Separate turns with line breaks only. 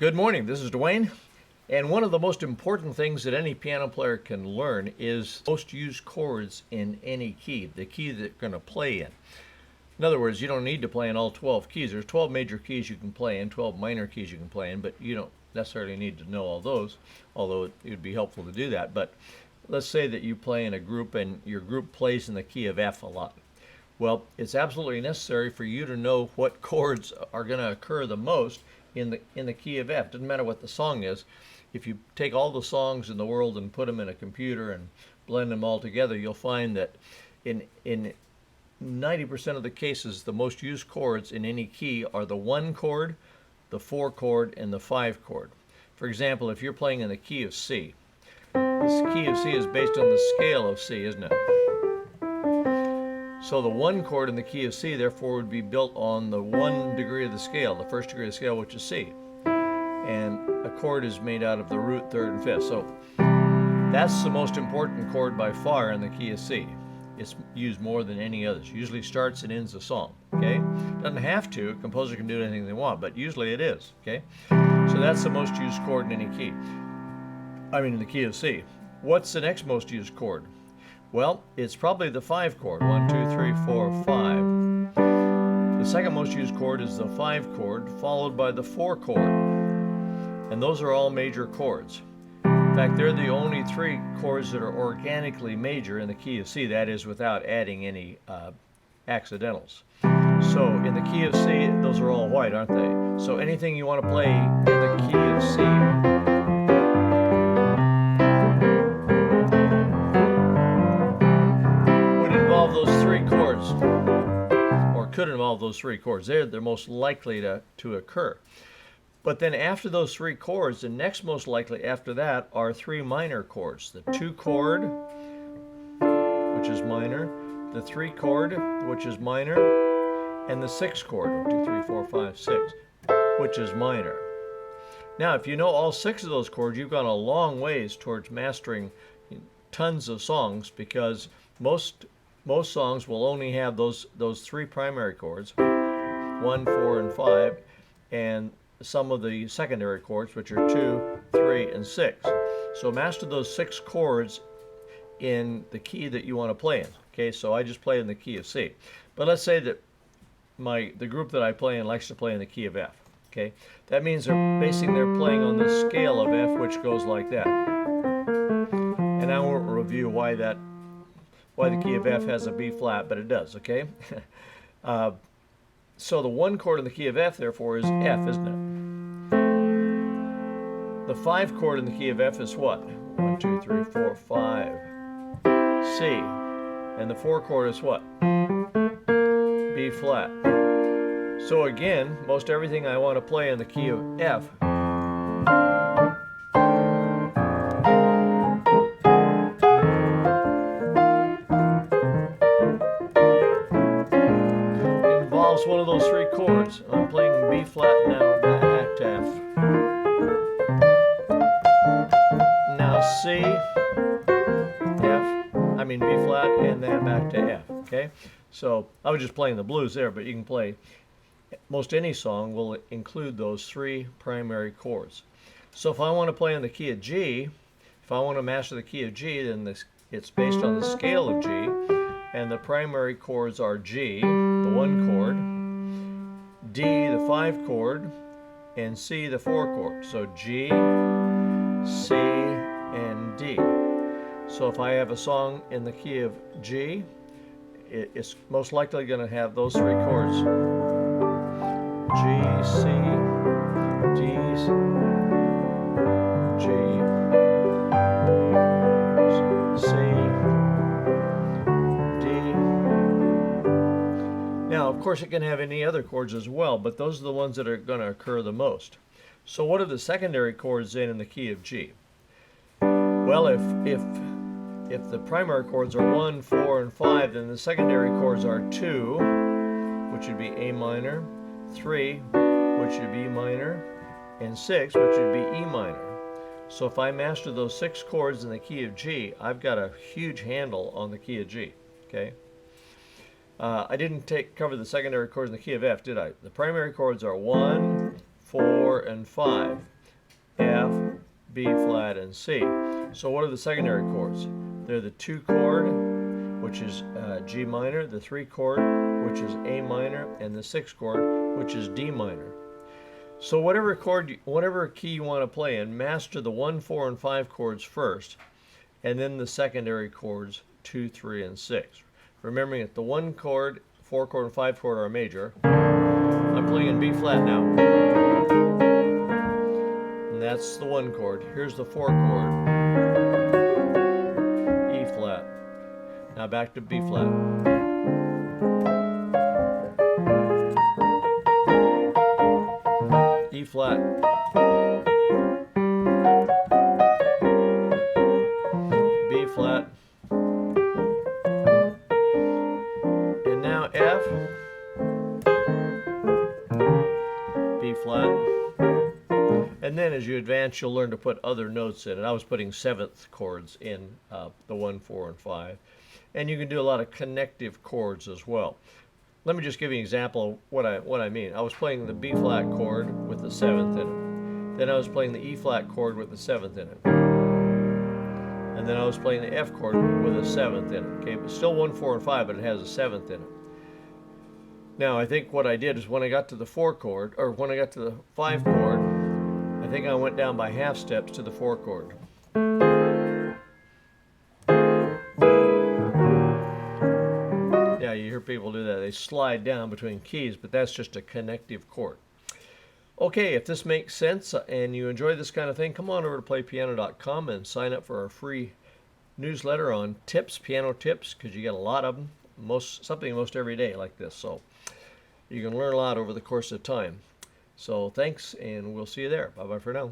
Good morning, this is Dwayne, and one of the most important things that any piano player can learn is most used chords in any key, the key that you're going to play in. In other words, you don't need to play in all 12 keys. There's 12 major keys you can play in, 12 minor keys you can play in, but you don't necessarily need to know all those, although it would be helpful to do that. But let's say that you play in a group and your group plays in the key of F a lot. Well, it's absolutely necessary for you to know what chords are going to occur the most in the key of F. Doesn't matter what the song is. If you take all the songs in the world and put them in a computer and blend them all together, you'll find that in 90% of the cases, the most used chords in any key are the 1 chord, the 4 chord, and the 5 chord. For example, if you're playing in the key of C, this key of C is based on the scale of C, isn't it? So the 1 chord in the key of C, therefore, would be built on the 1 degree of the scale, the first degree of the scale, which is C. And a chord is made out of the root, 3rd, and 5th. So that's the most important chord by far in the key of C. It's used more than any others. Usually starts and ends the song, okay? Doesn't have to. A composer can do anything they want, but usually it is, okay? So that's the most used chord in any key. In the key of C. What's the next most used chord? Well, it's probably the 5 chord, 1, 2, 3, 4, 5. The second most used chord is the 5 chord, followed by the 4 chord. And those are all major chords. In fact, they're the only 3 chords that are organically major in the key of C, that is without adding any accidentals. So in the key of C, those are all white, aren't they? So anything you want to play in the key of C, those 3 chords, or could involve those 3 chords. They're most likely to occur. But then after those 3 chords, the next most likely after that are 3 minor chords. The 2 chord, which is minor, the 3 chord, which is minor, and the 6 chord, 1, 2, 3, 4, 5, 6, which is minor. Now, if you know all 6 of those chords, you've gone a long ways towards mastering tons of songs, because most songs will only have those 3 primary chords, 1, 4, and 5, and some of the secondary chords, which are 2, 3, and 6. So master those 6 chords in the key that you want to play in. Okay, so I just play in the key of C. But let's say that the group that I play in likes to play in the key of F. Okay, that means they're playing on the scale of F, which goes like that. And I won't review why the key of F has a B flat, but it does, okay? So the 1 chord in the key of F, therefore, is F, isn't it? The 5 chord in the key of F is what? 1, 2, 3, 4, 5. C. And the 4 chord is what? B flat. So again, most everything I want to play in the key of F one of those 3 chords. I'm playing B flat now, back to F. Now C, B flat, and then back to F. Okay? So I was just playing the blues there, but you can play most any song will include those 3 primary chords. So if I want to play in the key of G, if I want to master the key of G, then it's based on the scale of G, and the primary chords are G, the 1 chord, D, the 5 chord, and C, the 4 chord. So G, C, and D. So if I have a song in the key of G, it's most likely going to have those 3 chords. G, C, D, G, C, D. Now, of course, it can have any other chords as well, but those are the ones that are going to occur the most. So what are the secondary chords in the key of G? Well, if the primary chords are 1, 4, and 5, then the secondary chords are 2, which would be A minor, 3, which would be minor, and 6, which would be E minor. So if I master those 6 chords in the key of G, I've got a huge handle on the key of G. Okay. I didn't cover the secondary chords in the key of F, did I? The primary chords are 1, 4, and 5. F, B flat, and C. So what are the secondary chords? They're the 2 chord, which is G minor, the 3 chord, which is A minor, and the 6 chord, which is D minor. So whatever key you want to play in, master the 1, 4, and 5 chords first, and then the secondary chords 2, 3, and 6. Remembering that the 1 chord, 4 chord, and 5 chord are major. I'm playing in B flat now. And that's the 1 chord. Here's the 4 chord. E flat. Now back to B flat. E flat. B flat. And now F. B flat. And then as you advance, you'll learn to put other notes in it. I was putting 7th chords in the 1, 4, and 5. And you can do a lot of connective chords as well. Let me just give you an example of what I mean. I was playing the B flat chord with the 7th in it. Then I was playing the E flat chord with the 7th in it. And then I was playing the F chord with a 7th in it. Okay, but still 1, 4, and 5, but it has a 7th in it. Now I think what I did is when I got to the 4 chord, or when I got to the 5 chord, I think I went down by half steps to the 4 chord. Yeah, you hear people do that. They slide down between keys, but that's just a connective chord. Okay, if this makes sense and you enjoy this kind of thing, come on over to playpiano.com and sign up for our free newsletter on tips, piano tips, because you get a lot of them, something most every day like this. So you can learn a lot over the course of time. So thanks, and we'll see you there. Bye-bye for now.